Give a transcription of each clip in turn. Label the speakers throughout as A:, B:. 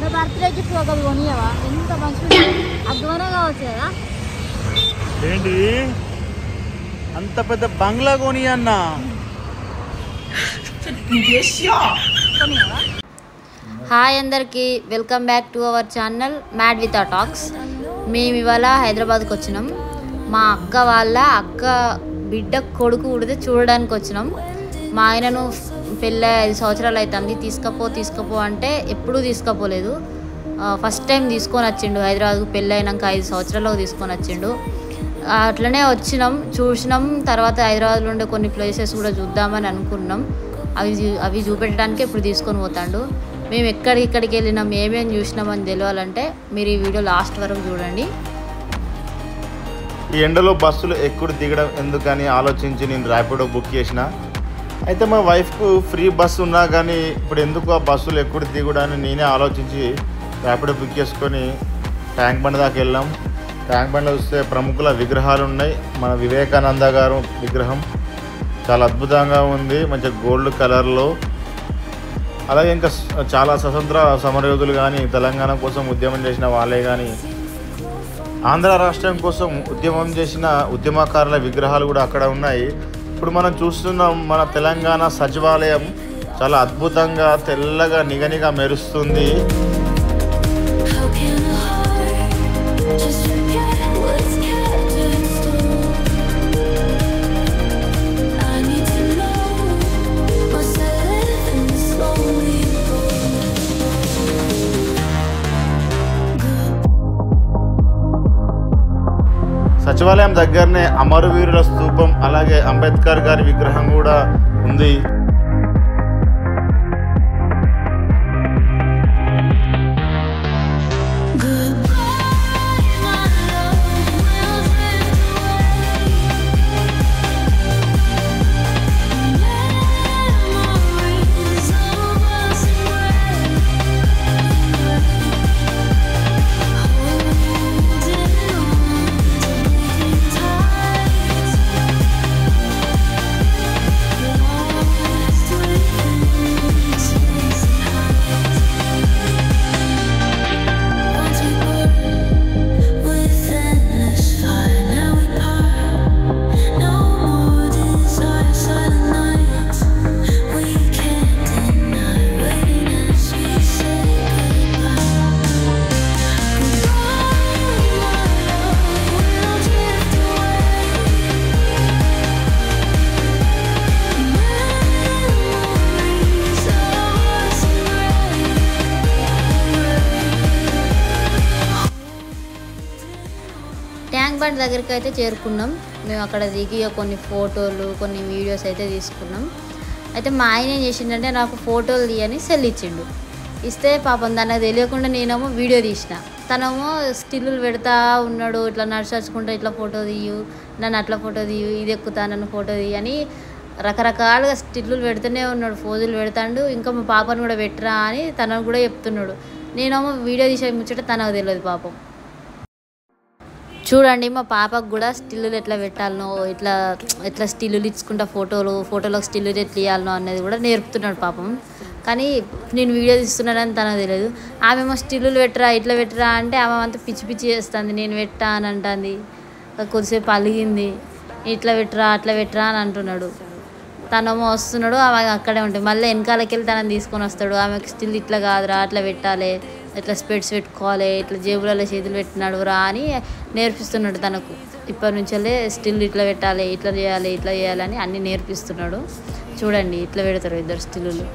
A: నా birthday gift ఒకటి కొనియవా? ఎంత మంచిగా అద్వానే కావచ్చు కదా.
B: ఏంటి అంత పెద్ద బంగ్లా కొని అన్నా?
A: హాయ్ అందరికీ, welcome back to our channel mad with our talks. మేము ఇవాళ హైదరాబాద్కి వచ్చినాం. మా అక్క వాళ్ళ బిడ్డ కొడుకు ఉడితే చూడడానికి వచ్చినాం. మా ఆయనను పెళ్ళి 5 సంవత్సరాలు అవుతుంది, తీసుకపో అంటే ఎప్పుడూ తీసుకపోలేదు. ఫస్ట్ టైం తీసుకొని వచ్చిండు హైదరాబాద్కు. పెళ్ళి అయినాక 5 సంవత్సరాలకు తీసుకొని వచ్చిండు. అట్లనే వచ్చినాం, చూసినాం. తర్వాత హైదరాబాద్లో ఉండే కొన్ని ప్లేసెస్ కూడా చూద్దామని అనుకున్నాం. అవి చూపెట్టడానికి ఇప్పుడు తీసుకొని పోతాడు. మేము ఎక్కడికి వెళ్ళినాం, ఏమేమి చూసినామని తెలియాలంటే మీరు ఈ వీడియో లాస్ట్ వరకు చూడండి.
B: ఈ ఎండలో బస్సులు ఎక్కుడు దిగడం ఎందుకని ఆలోచించి నేను ర్యాపిడో బుక్ చేసిన. అయితే మా వైఫ్కు ఫ్రీ బస్సు ఉన్నా కానీ ఇప్పుడు ఎందుకు ఆ బస్సులు ఎక్కుడు దిగడాన్ని నేనే ఆలోచించి ర్యాపిడో బుక్ చేసుకొని ట్యాంక్ బండ్ దాకా వెళ్ళాం. ట్యాంక్ బండ్లో చూస్తే ప్రముఖుల విగ్రహాలు ఉన్నాయి. మన వివేకానంద గారు విగ్రహం చాలా అద్భుతంగా ఉంది, మంచి గోల్డ్ కలర్లో. అలాగే ఇంకా చాలా స్వతంత్ర సమరయోధులు కానీ, తెలంగాణ కోసం ఉద్యమం చేసిన వాళ్ళే కానీ, ఆంధ్ర రాష్ట్రం కోసం ఉద్యమం చేసిన ఉద్యమకారుల విగ్రహాలు కూడా అక్కడ ఉన్నాయి. ఇప్పుడు మనం చూస్తున్నాం, మన తెలంగాణ సచివాలయం చాలా అద్భుతంగా తెల్లగా నిగనిగా మెరుస్తుంది. సచివాలయం దగ్గరనే అమరవీరుల స్తూపం, అలాగే అంబేద్కర్ గారి విగ్రహం కూడా ఉంది.
A: ట్యాంక్ బండ్ దగ్గరికి అయితే చేరుకున్నాం. మేము అక్కడ దిగి కొన్ని ఫోటోలు, కొన్ని వీడియోస్ అయితే తీసుకున్నాం. అయితే మా ఆయన ఏం చేసిండంటే నాకు ఫోటోలు తీయని సెల్ ఇచ్చిండు. ఇస్తే పాపం దానికి తెలియకుండా నేనేమో వీడియో తీసిన, తనేమో స్టిల్లులు పెడతా ఉన్నాడు. ఇట్లా నడుచుకుంటా ఇట్లా ఫోటో తీయు, నన్ను అట్లా ఫోటో తీయు, ఇది ఎక్కుతా నన్ను ఫోటో తీయ అని రకరకాలుగా స్టిల్లులు పెడుతూనే ఉన్నాడు, ఫోజులు పెడతాడు. ఇంకా మా పాపను కూడా పెట్టరా అని తనకు కూడా చెప్తున్నాడు. నేనేమో వీడియో తీసే ముచ్చట తనకు తెలియదు పాపం. చూడండి, మా పాపకు కూడా స్టిల్లులు ఎట్లా పెట్టాలనో, ఎట్లా స్టిల్లులు ఇచ్చుకుంటా ఫోటోలకు స్టిల్లులు ఎట్లా ఇవ్వాలనో అనేది కూడా నేర్పుతున్నాడు పాపం. కానీ నేను వీడియో తీస్తున్నానని తనకు తెలియదు. ఆమెమో స్టిల్లులు పెట్టరా ఇట్లా పెట్టరా అంటే ఆమె అంతా పిచ్చి చేస్తుంది. నేను పెట్టా అని అంటుంది. కొద్దిసేపు అలిగింది, ఇట్లా పెట్టరా అట్లా పెట్టరా అని అంటున్నాడు. తనేమో వస్తున్నాడు, ఆమె అక్కడే ఉంటుంది. మళ్ళీ వెనకాలకి వెళ్ళి తనని తీసుకొని వస్తాడు. ఆమెకు స్టిల్ ఇట్లా కాదురా, అట్లా పెట్టాలి, ఇట్లా స్పెట్స్ పెట్టుకోవాలి, ఇట్లా జేబులలో చేతులు పెట్టినాడు రా అని నేర్పిస్తున్నాడు తనకు. ఇప్పటి నుంచే స్టిల్ ఇట్లా పెట్టాలి, ఇట్లా చేయాలి అని అన్నీ నేర్పిస్తున్నాడు. చూడండి, ఇట్లా పెడతారు ఇద్దరు స్టిల్లులు.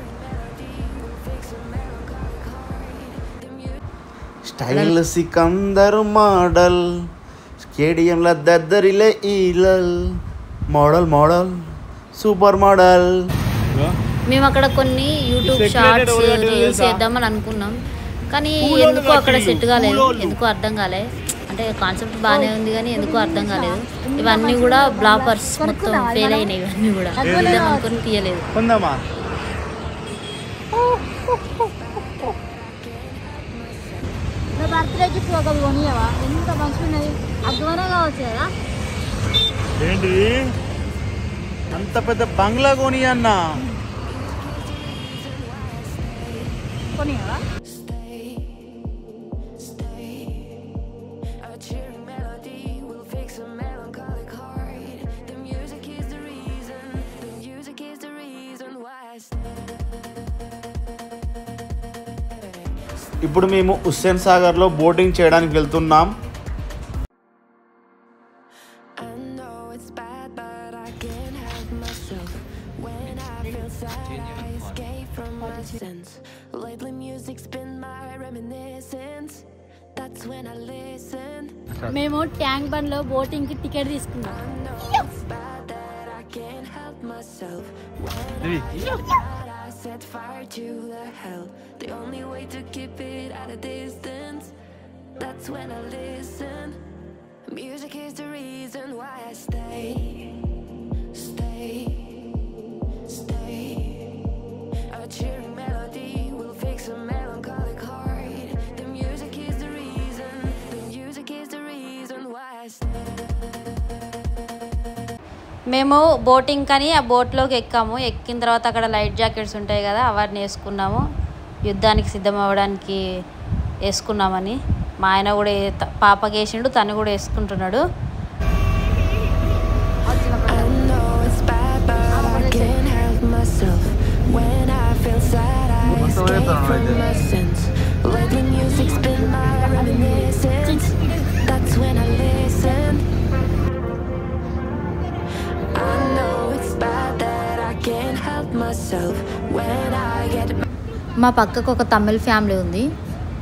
B: స్టైల్ సికందర్ మోడల్, స్టేడియంల దద్దరిలే ఈలల్, మోడల్ సూపర్ మోడల్.
A: మేము అక్కడ కొన్ని యూట్యూబ్ షార్ట్స్ రీల్స్ చేద్దామని అనుకున్నాం, కానీ ఎందుకో అక్కడ సెట్ కాలేదు. ఎందుకో అర్థం కాలే. అంటే కాన్సెప్ట్ బాగానే ఉంది కానీ ఎందుకో అర్థం కాలేదు. ఇవన్నీ కూడా బ్లాపర్స్, మొత్తం ఫెయిల్ అయినాయి. ఇవన్నీ కూడా అనుకుని తీయలేదు. నా బర్త్డే గిఫ్ట్ ఒకటి కొనియవా? ఎంత మంచిగా ఉన్నది, అద్వానే కావచ్చు కదా.
B: ఏంటి అంత పెద్ద బంగ్లా కొని అన్నా?
A: కొనియవా?
B: ఇప్పుడు మేము హుస్సేన్ సాగర్లో బోటింగ్ చేయడానికి వెళ్తున్నాం.
A: మేము ట్యాంక్ బండ్లో బోటింగ్కి టికెట్ తీసుకున్నాం. Set fire to the hell. The only way to keep it at a distance. That's when I listen. Music is the reason why I stay. A cheering melody will fix a melancholic heart. The music is the reason. The music is the reason why I stay. మేము boating కానీ ఆ బోట్లోకి ఎక్కాము. ఎక్కిన తర్వాత అక్కడ light jackets ఉంటాయి కదా, అవన్నీ వేసుకున్నాము. యుద్ధానికి సిద్ధం అవ్వడానికి వేసుకున్నామని మా ఆయన కూడా పాపకి వేసిండు, తను కూడా వేసుకుంటున్నాడు. మా పక్కకు ఒక తమిళ్ ఫ్యామిలీ ఉంది.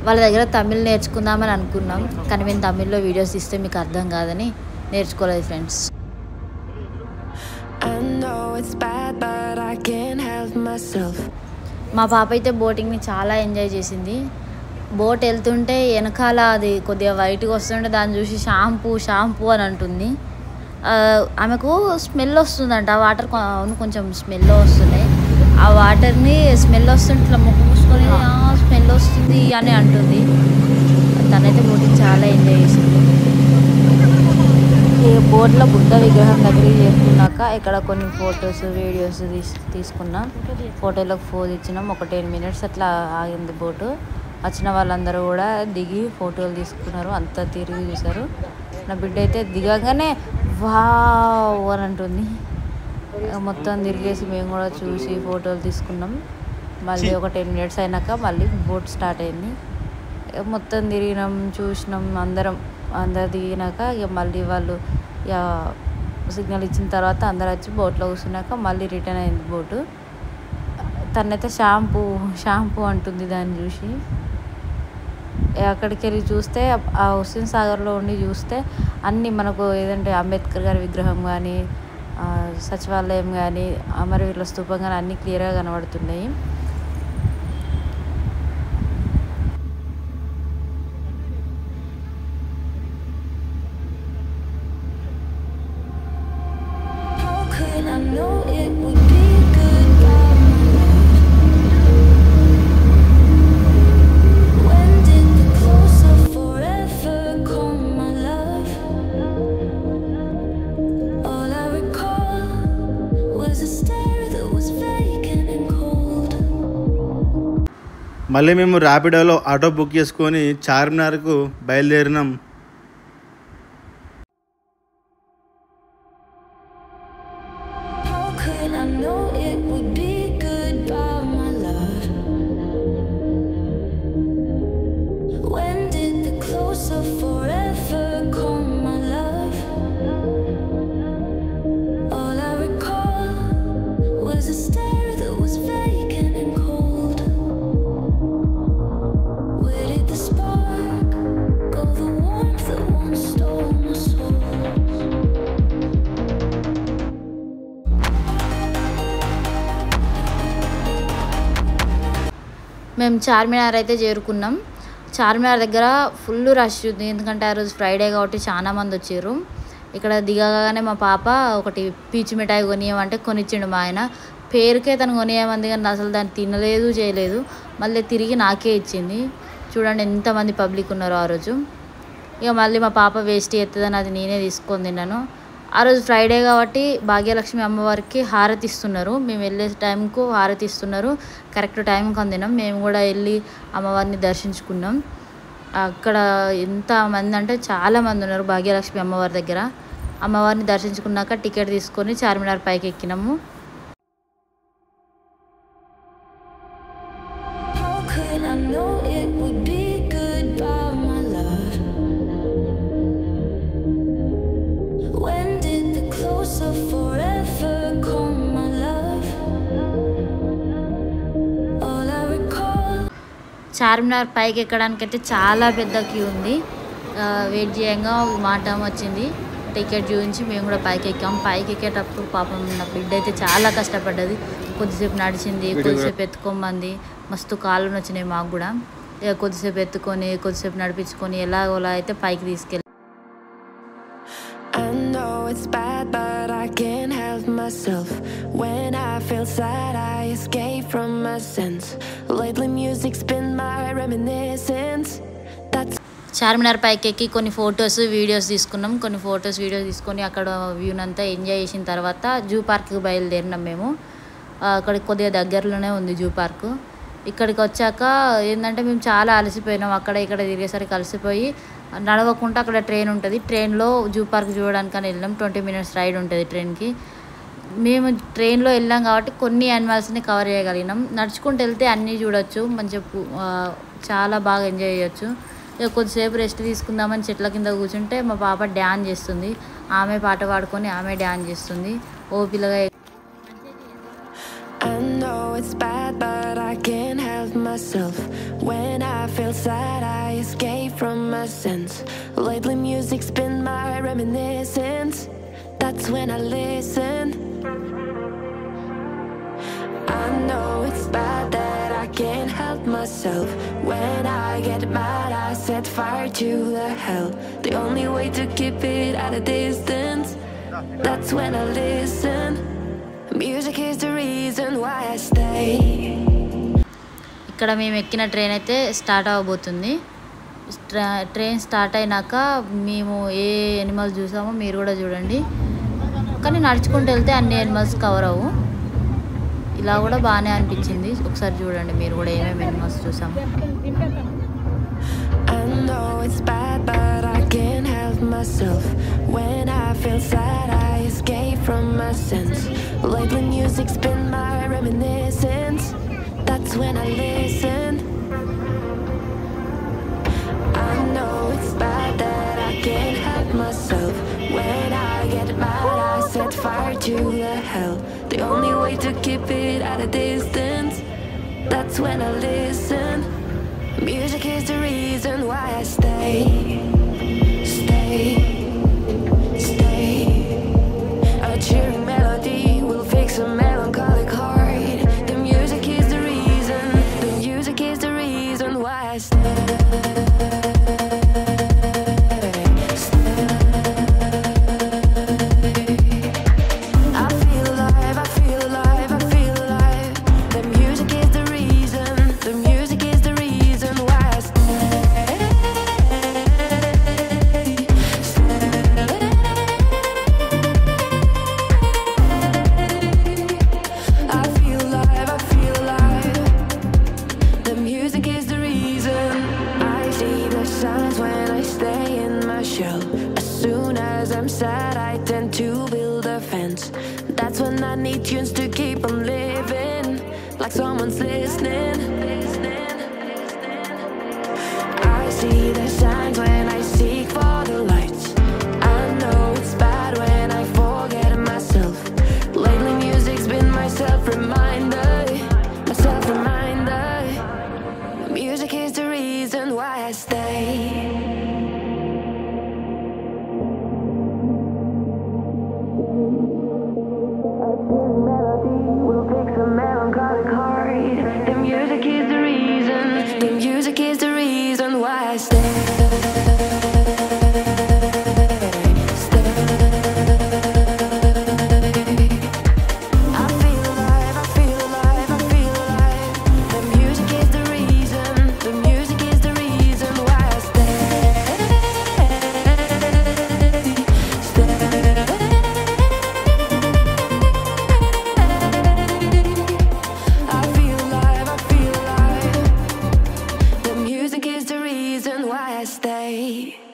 A: వాళ్ళ దగ్గర తమిళ్ నేర్చుకుందామని అనుకున్నాం, కానీ మేము తమిళ్లో వీడియోస్ ఇస్తే మీకు అర్థం కాదని నేర్చుకోలేదు ఫ్రెండ్స్. మా పాప అయితే బోటింగ్ని చాలా ఎంజాయ్ చేసింది. బోట్ వెళ్తుంటే వెనకాల అది కొద్దిగా వైట్గా వస్తుంటే దాన్ని చూసి షాంపూ షాంపూ అని అంటుంది. ఆమెకు స్మెల్ వస్తుందంట, ఆ వాటర్ కొంచెం స్మెల్ వస్తున్నాయి. ఆ వాటర్ని స్మెల్ వస్తుంటే ఇట్లా ముక్కు మూసుకొని స్మెల్ వస్తుంది అని అంటుంది. తనైతే బోటింగ్ చాలా ఎంజాయ్ చేసింది. ఈ బోట్లో బుద్ధ విగ్రహం దగ్గరికి చేరుకున్నాక ఇక్కడ కొన్ని ఫొటోస్ వీడియోస్ తీసుకున్నాం. ఫోటోలకు ఫోజ్ ఇచ్చినాం. ఒక 10 minutes అట్లా ఆగింది బోటు. వచ్చిన వాళ్ళందరూ కూడా దిగి ఫోటోలు తీసుకున్నారు, అంతా తిరిగి చూసారు. నా బిడ్డ అయితే దిగగానే వావ్ అని అంటుంది. మొత్తం తిరిగేసి మేము కూడా చూసి ఫోటోలు తీసుకున్నాం. మళ్ళీ ఒక 10 minutes అయినాక మళ్ళీ బోట్ స్టార్ట్ అయింది. మొత్తం తిరిగినాం, చూసినాం. అందరు దిగినాక ఇక మళ్ళీ వాళ్ళు సిగ్నల్ ఇచ్చిన తర్వాత అందరు వచ్చి బోట్లో కూర్చున్నాక మళ్ళీ రిటర్న్ అయింది బోటు. తనైతే షాంపూ షాంపూ అంటుంది దాన్ని చూసి. అక్కడికి వెళ్ళి చూస్తే ఆ హుస్సేన్ సాగర్లో ఉండి చూస్తే అన్నీ మనకు ఏదంటే అంబేద్కర్ గారి విగ్రహం కానీ, సచివాలయం కానీ, అమరవీరుల స్తూపం కానీ అన్నీ క్లియర్గా కనబడుతున్నాయి.
B: మళ్ళీ మేము ర్యాపిడోలో ఆటో బుక్ చేసుకొని చార్మినార్కు బయలుదేరినాం. మేము చార్మినార్ అయితే చేరుకున్నాం. చార్మినార్ దగ్గర ఫుల్ రష్ ఉంది, ఎందుకంటే ఆ రోజు ఫ్రైడే కాబట్టి చాలా మంది వచ్చారు. ఇక్కడ దిగగానే మా పాప ఒకటి పీచు మిఠాయి కొనియమంటే కొనిచ్చిండు మా ఆయన. పేరుకే తను కొనియమంది కానీ అసలు దాన్ని తినలేదు చేయలేదు. మళ్ళీ తిరిగి నాకే ఇచ్చింది. చూడండి ఎంతమంది పబ్లిక్ ఉన్నారో ఆ రోజు. ఇక మళ్ళీ మా పాప వేస్ట్ ఎత్తదని అది నేనే తీసుకొని తిన్నాను. ఆ రోజు ఫ్రైడే కాబట్టి భాగ్యలక్ష్మి అమ్మవారికి హారతి ఇస్తున్నారు. మేము వెళ్ళే టైంకు హారతి ఇస్తున్నారు. కరెక్ట్ టైంకి అందినాం. మేము కూడా వెళ్ళి అమ్మవారిని దర్శించుకున్నాం. అక్కడ ఎంతమంది అంటే చాలామంది ఉన్నారు భాగ్యలక్ష్మి అమ్మవారి దగ్గర. అమ్మవారిని దర్శించుకున్నాక టికెట్ తీసుకొని చార్మినార్ పైకి ఎక్కినాము. I know it would be
A: Charminar పైకి ఎక్కడానికైతే చాలా పెద్ద క్యూ ఉంది. వెయిట్ చేయంగా మా టైం వచ్చింది. టికెట్ చూపించి మేము కూడా పైకి ఎక్కాము. పైకి ఎక్కేటప్పుడు పాపం నా బిడ్డ అయితే చాలా కష్టపడ్డది. కొద్దిసేపు నడిచింది, కొద్దిసేపు ఎత్తుకోమంది. మస్తు కాళ్ళు వచ్చినాయి మాకు కూడా. ఇక కొద్దిసేపు ఎత్తుకొని కొద్దిసేపు నడిపించుకొని ఎలాగోలా అయితే పైకి తీసుకెళ్ళి
C: I know it's bad, but I can't help myself. When I feel sad, I escape from my sense. Lately music's been my reminiscence. That's
A: Charminar పైకి ఎక్కి కొన్ని ఫొటోస్ వీడియోస్ తీసుకున్నాం. కొన్ని ఫొటోస్ వీడియోస్ తీసుకొని అక్కడ వ్యూనంతా ఎంజాయ్ చేసిన తర్వాత జూ పార్క్కి బయలుదేరినాం మేము. అక్కడికి కొద్దిగా దగ్గరలోనే ఉంది జూ పార్కు. ఇక్కడికి వచ్చాక ఏంటంటే మేము చాలా అలసిపోయినాం. అక్కడ ఇక్కడ తిరిగేసరికి అలసిపోయి నడవకుండా అక్కడ ట్రైన్ ఉంటుంది. ట్రైన్లో జూ పార్క్ చూడడానికని వెళ్ళాం. 20 minutes రైడ్ ఉంటుంది ట్రైన్కి. మేము ట్రైన్లో వెళ్ళాం కాబట్టి కొన్ని యానిమల్స్ని కవర్ చేయగలిగినాం. నడుచుకుంటూ వెళ్తే అన్నీ చూడొచ్చు, మంచిగా చాలా బాగా ఎంజాయ్ చేయొచ్చు. ఇక కొద్దిసేపు రెస్ట్ తీసుకుందామని చెట్ల కింద కూర్చుంటే మా పాప డ్యాన్స్ చేస్తుంది. ఆమె పాట పాడుకొని ఆమె డ్యాన్స్ చేస్తుంది ఓపిలగా.
C: I know it's bad, but I can't help myself. When I feel sad, I escape from my sense. Lately music's been my reminiscence. That's when I listen. I know it's bad that I can't help myself. When I get mad, I set fire to the hell. The only way to keep it at a distance, that's when I listen. Music is the reason why I stay.
A: ఇక్కడ మేము ఎక్కిన train అయితే start అవ్వబోతుంది. Train start అయినాక మేము ఏ animals చూసామో మీరు కూడా చూడండి. కానీ నడుచుకుంటూ వెళ్తే అన్ని యానిమల్స్ కవర్ అవ్వు. ఇలా కూడా బాగానే అనిపించింది. ఒకసారి చూడండి మీరు కూడా ఏమేమి యానిమల్స్ చూసాము.
C: I know it's bad, but I can't help myself. When I feel sad, I escape from my sense. Lately music's been my reminiscence. That's when I listen. I know it's bad that I can't help myself. When I get mad, I set fire to the hell. The only way to keep it at a distance, that's when I listen. Music is the reason why I stay. Stay, stay. A cheering melody will fix a melancholic heart. The music is the reason. The music is the reason why I stay. I feel alive, I feel alive, I feel alive. The music is the reason. The music is the reason why I stay. I feel alive, I feel alive. The music is the reason. I see the signs when I stay in my shell. As soon as I'm sad, I tend to build a fence. That's when I need tunes to keep on living, like someone's listening. I see the signs when I seek for the lights. I know it's bad when I forget myself. Lately music's been my self-reminder, my self-reminder. Music is the reason why I stay. Melody will fix a melancholic heart. The music is the reason. The music is the reason why I stay. I feel alive, I feel alive, I feel alive. The music is the reason. The music is the reason why I stay. I feel alive, I feel alive. The music is the reason why I stay.